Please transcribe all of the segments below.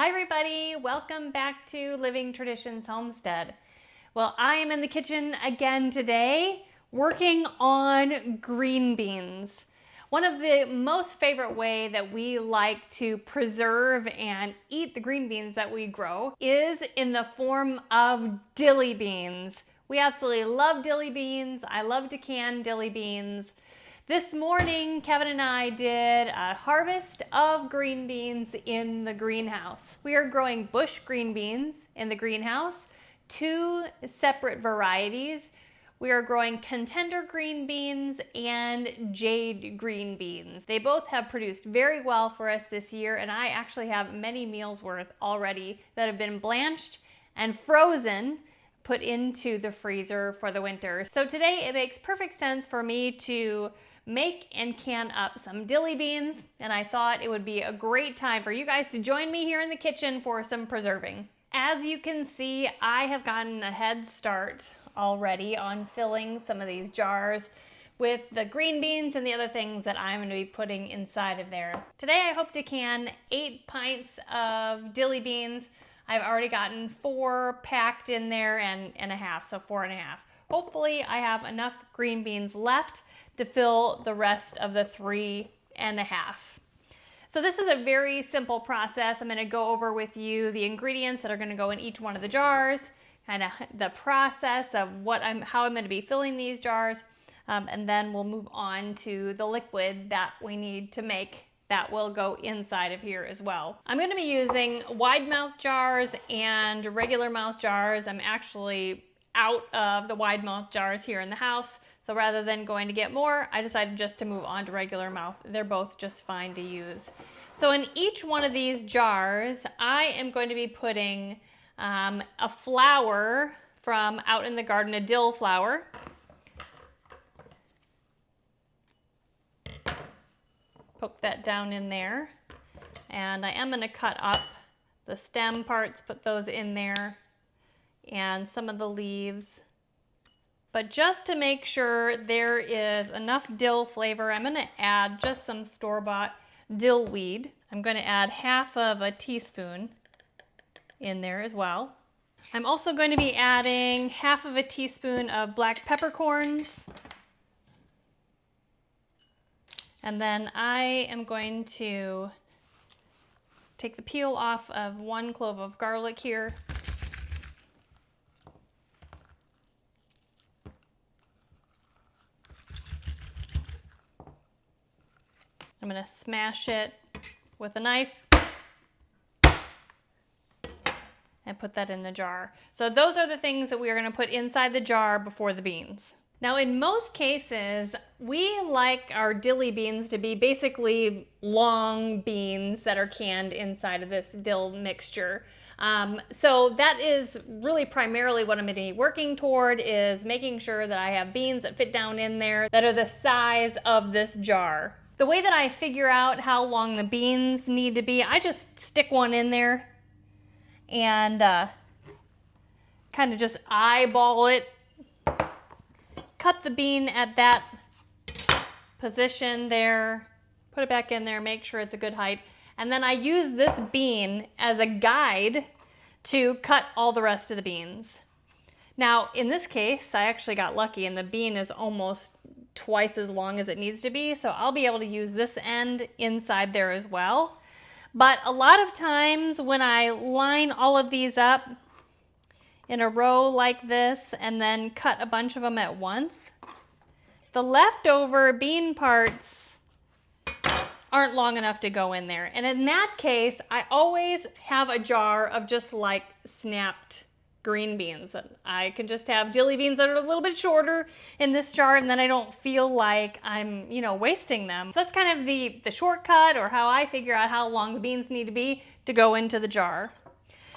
everybody, welcome back to Living Traditions Homestead. Well, I am in the kitchen again today working on green beans. One of the most favorite way that we like to preserve and eat the green beans that we grow is in the form of dilly beans. We absolutely love dilly beans. I love to can dilly beans. This morning, Kevin and I did a harvest of green beans in the greenhouse. We are growing bush green beans in the greenhouse, two separate varieties. We are growing contender green beans and jade green beans. They both have produced very well for us this year, and I actually have many meals worth already that have been blanched and frozen, put into the freezer for the winter. So today it makes perfect sense for me to make and can up some dilly beans, and I thought it would be a great time for you guys to join me here in the kitchen for some preserving. As you can see, I have gotten a head start already on filling some of these jars with the green beans and the other things that I'm going to be putting inside of there. Today I hope to can 8 pints of dilly beans. I've already gotten 4 packed in there and a half, so 4.5. Hopefully I have enough green beans left to fill the rest of the 3.5. So this is a very simple process. I'm going to go over with you the ingredients that are going to go in each one of the jars, kind of the process of how I'm going to be filling these jars, and then we'll move on to the liquid that we need to make that will go inside of here as well. I'm going to be using wide mouth jars and regular mouth jars. I'm actually out of the wide mouth jars here in the house. So rather than going to get more, I decided just to move on to regular mouth. They're both just fine to use. So in each one of these jars, I am going to be putting a flower from out in the garden, a dill flower. Poke that down in there. And I am going to cut up the stem parts, put those in there, and some of the leaves. But just to make sure there is enough dill flavor, I'm going to add just some store-bought dill weed. I'm going to add half of a teaspoon in there as well. I'm also going to be adding half of a teaspoon of black peppercorns. And then I am going to take the peel off of 1 clove of garlic here. I'm going to smash it with a knife and put that in the jar. So those are the things that we are going to put inside the jar before the beans. Now in most cases, we like our dilly beans to be basically long beans that are canned inside of this dill mixture. So that is really primarily what I'm going to be working toward, is making sure that I have beans that fit down in there that are the size of this jar. The way that I figure out how long the beans need to be, I just stick one in there and kind of just eyeball it. Cut the bean at that position there, put it back in there, make sure it's a good height. And then I use this bean as a guide to cut all the rest of the beans. Now, in this case, I actually got lucky and the bean is almost twice as long as it needs to be, so I'll be able to use this end inside there as well. But a lot of times when I line all of these up in a row like this and then cut a bunch of them at once, the leftover bean parts aren't long enough to go in there. And in that case, I always have a jar of just like snapped green beans. I can just have dilly beans that are a little bit shorter in this jar, and then I don't feel like I'm, wasting them. So that's kind of the shortcut, or how I figure out how long the beans need to be to go into the jar.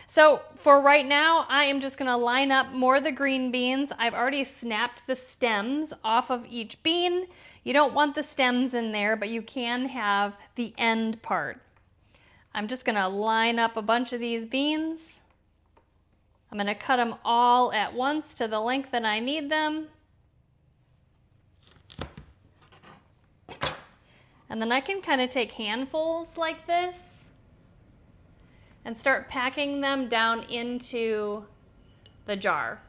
So for right now, I am just gonna line up more of the green beans. I've already snapped the stems off of each bean. You don't want the stems in there, but you can have the end part. I'm just gonna line up a bunch of these beans. I'm going to cut them all at once to the length that I need them. And then I can kind of take handfuls like this and start packing them down into the jar.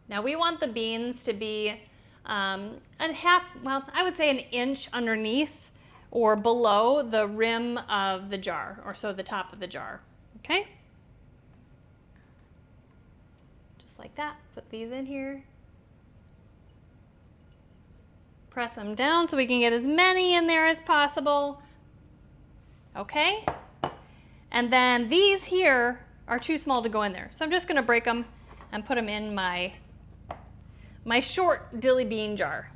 Now we want the beans to be I would say an inch underneath or below the rim of the jar, or so the top of the jar, okay? Just like that, put these in here. Press them down so we can get as many in there as possible. Okay? And then these here are too small to go in there. So I'm just gonna break them and put them in my short dilly bean jar.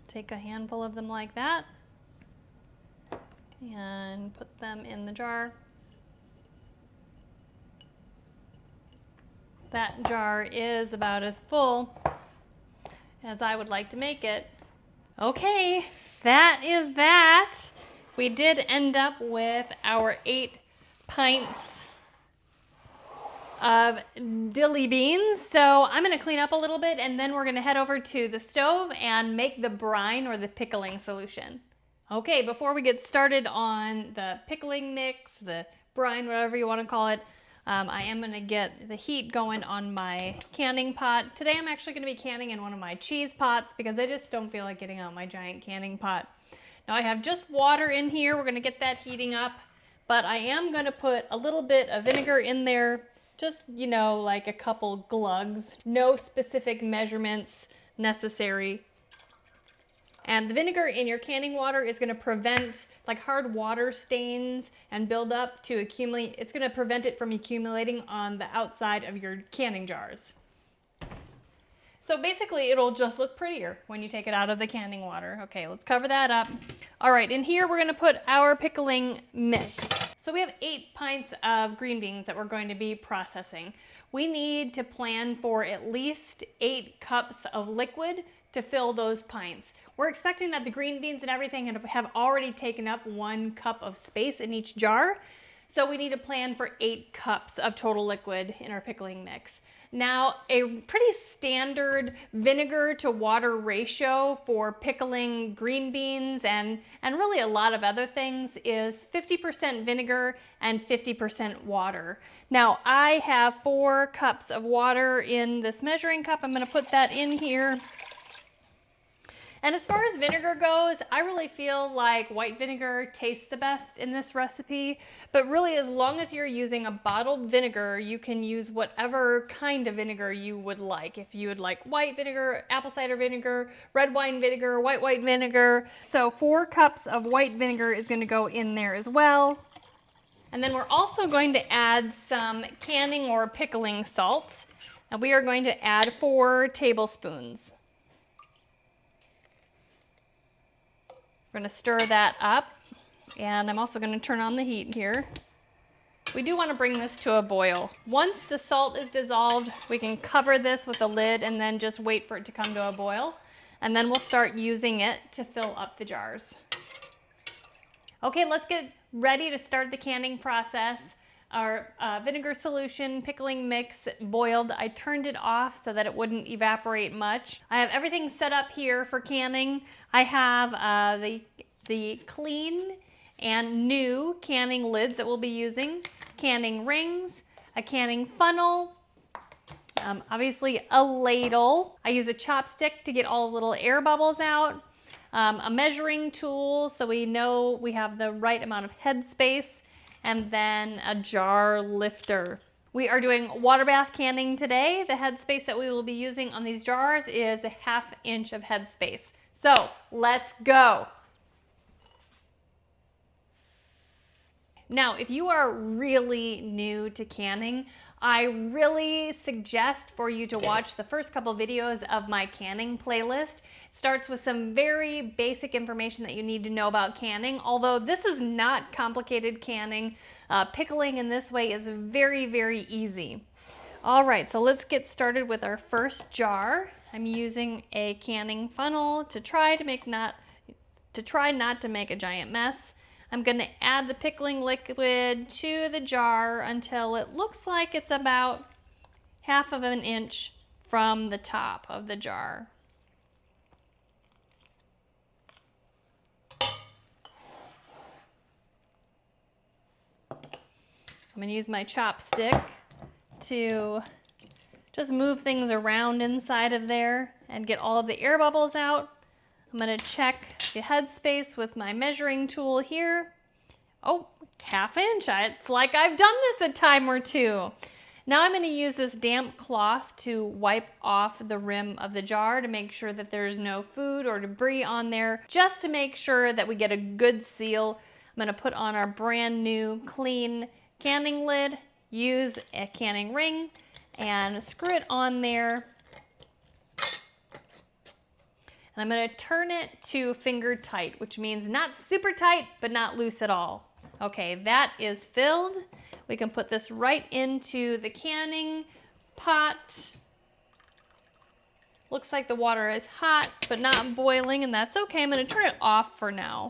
Take a handful of them like that and put them in the jar. That jar is about as full as I would like to make it. Okay, that is that. We did end up with our 8 pints of dilly beans. So I'm gonna clean up a little bit and then we're gonna head over to the stove and make the brine or the pickling solution. Okay, before we get started on the pickling mix, the brine, whatever you wanna call it, I am gonna get the heat going on my canning pot. Today I'm actually gonna be canning in one of my cheese pots because I just don't feel like getting out my giant canning pot. Now I have just water in here. We're gonna get that heating up, but I am gonna put a little bit of vinegar in there, just, you know, like a couple glugs. No specific measurements necessary. And the vinegar in your canning water is going to prevent like hard water stains and build up to accumulate. It's going to prevent it from accumulating on the outside of your canning jars. So basically it'll just look prettier when you take it out of the canning water. Okay, let's cover that up. All right, in here we're going to put our pickling mix. So we have 8 pints of green beans that we're going to be processing. We need to plan for at least 8 cups of liquid to fill those pints. We're expecting that the green beans and everything have already taken up 1 cup of space in each jar. So we need to plan for 8 cups of total liquid in our pickling mix. Now, a pretty standard vinegar to water ratio for pickling green beans and really a lot of other things is 50% vinegar and 50% water. Now, I have 4 cups of water in this measuring cup. I'm gonna put that in here. And as far as vinegar goes, I really feel like white vinegar tastes the best in this recipe, but really as long as you're using a bottled vinegar, you can use whatever kind of vinegar you would like. If you would like white vinegar, apple cider vinegar, red wine vinegar, white vinegar. So 4 cups of white vinegar is gonna go in there as well. And then we're also going to add some canning or pickling salts. And we are going to add 4 tablespoons. We're going to stir that up, and I'm also going to turn on the heat here. We do want to bring this to a boil. Once the salt is dissolved, we can cover this with a lid and then just wait for it to come to a boil, and then we'll start using it to fill up the jars. Okay, let's get ready to start the canning process. Our vinegar solution pickling mix boiled. I turned it off so that it wouldn't evaporate much. I have everything set up here for canning. I have the clean and new canning lids that we'll be using, canning rings, a canning funnel, obviously a ladle. I use a chopstick to get all the little air bubbles out, a measuring tool so we know we have the right amount of head space, and then a jar lifter. We are doing water bath canning today. The headspace that we will be using on these jars is a 1/2 inch of headspace. So let's go. Now, if you are really new to canning, I really suggest for you to watch the first couple videos of my canning playlist. It starts with some very basic information that you need to know about canning, although this is not complicated canning. Pickling in this way is very, very easy. All right, so let's get started with our first jar. I'm using a canning funnel to try not to make a giant mess. I'm going to add the pickling liquid to the jar until it looks like it's about 1/2 of an inch from the top of the jar. I'm going to use my chopstick to just move things around inside of there and get all of the air bubbles out. I'm going to check the headspace with my measuring tool here. Oh, 1/2 inch. It's like I've done this a time or two. Now I'm going to use this damp cloth to wipe off the rim of the jar to make sure that there's no food or debris on there, just to make sure that we get a good seal. I'm going to put on our brand new clean canning lid, use a canning ring, and screw it on there. And I'm going to turn it to finger tight, which means not super tight, but not loose at all. Okay, that is filled. We can put this right into the canning pot. Looks like the water is hot, but not boiling, and that's okay. I'm going to turn it off for now.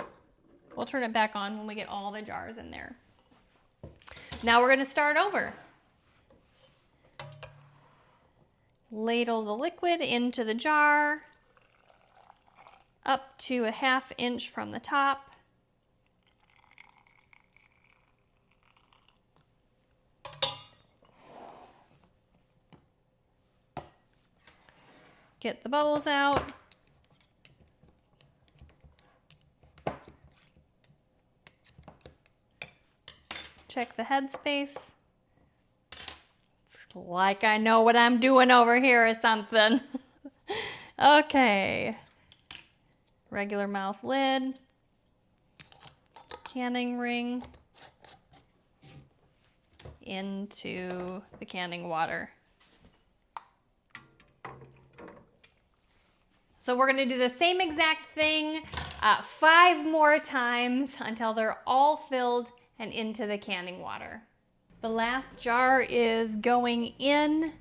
We'll turn it back on when we get all the jars in there. Now we're going to start over. Ladle the liquid into the jar, up to 1/2 inch from the top. Get the bubbles out. Check the headspace. It's like I know what I'm doing over here or something. Okay. Regular mouth lid. Canning ring into the canning water. So we're going to do the same exact thing 5 more times until they're all filled and into the canning water. The last jar is going in.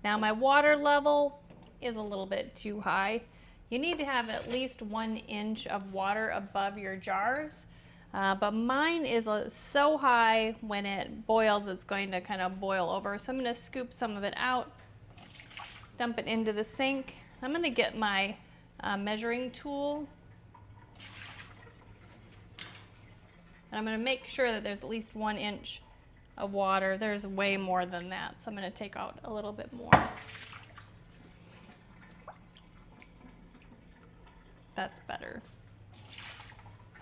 Now my water level is a little bit too high. You need to have at least 1 inch of water above your jars, but mine is so high when it boils it's going to kind of boil over. So I'm going to scoop some of it out, dump it into the sink. I'm going to get my measuring tool, and I'm going to make sure that there's at least 1 inch of water. There's way more than that, so I'm going to take out a little bit more. That's better.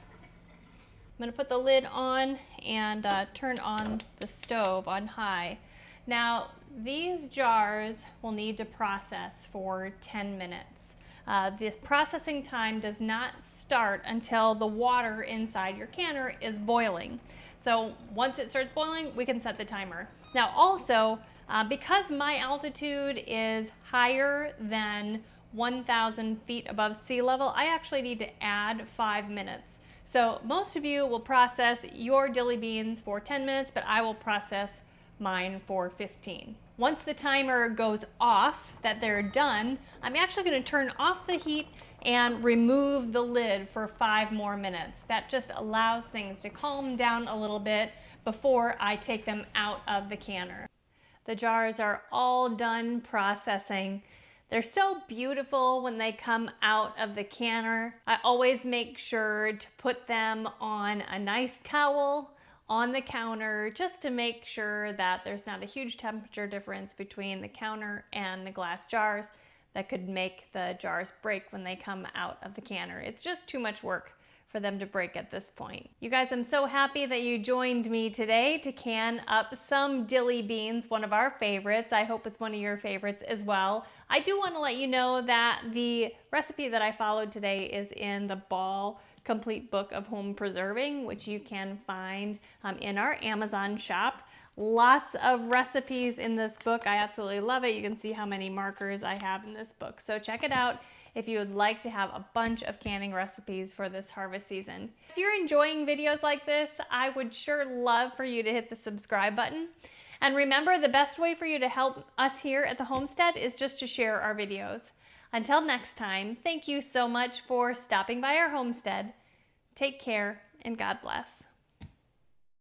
I'm going to put the lid on and turn on the stove on high. Now, these jars will need to process for 10 minutes. The processing time does not start until the water inside your canner is boiling. So once it starts boiling, we can set the timer. Now also, because my altitude is higher than 1,000 feet above sea level, I actually need to add 5 minutes. So most of you will process your dilly beans for 10 minutes, but I will process mine for 15. Once the timer goes off, that they're done, I'm actually going to turn off the heat and remove the lid for 5 more minutes. That just allows things to calm down a little bit before I take them out of the canner. The jars are all done processing. They're so beautiful when they come out of the canner. I always make sure to put them on a nice towel on the counter just to make sure that there's not a huge temperature difference between the counter and the glass jars that could make the jars break when they come out of the canner. It's just too much work for them to break at this point. You guys, I'm so happy that you joined me today to can up some dilly beans, one of our favorites. I hope it's one of your favorites as well. I do want to let you know that the recipe that I followed today is in the Ball Complete Book of Home Preserving, which you can find in our Amazon shop. Lots of recipes in this book. I absolutely love it. You can see how many markers I have in this book. So check it out if you would like to have a bunch of canning recipes for this harvest season. If you're enjoying videos like this, I would sure love for you to hit the subscribe button. And remember, the best way for you to help us here at the homestead is just to share our videos. Until next time, thank you so much for stopping by our homestead. Take care and God bless.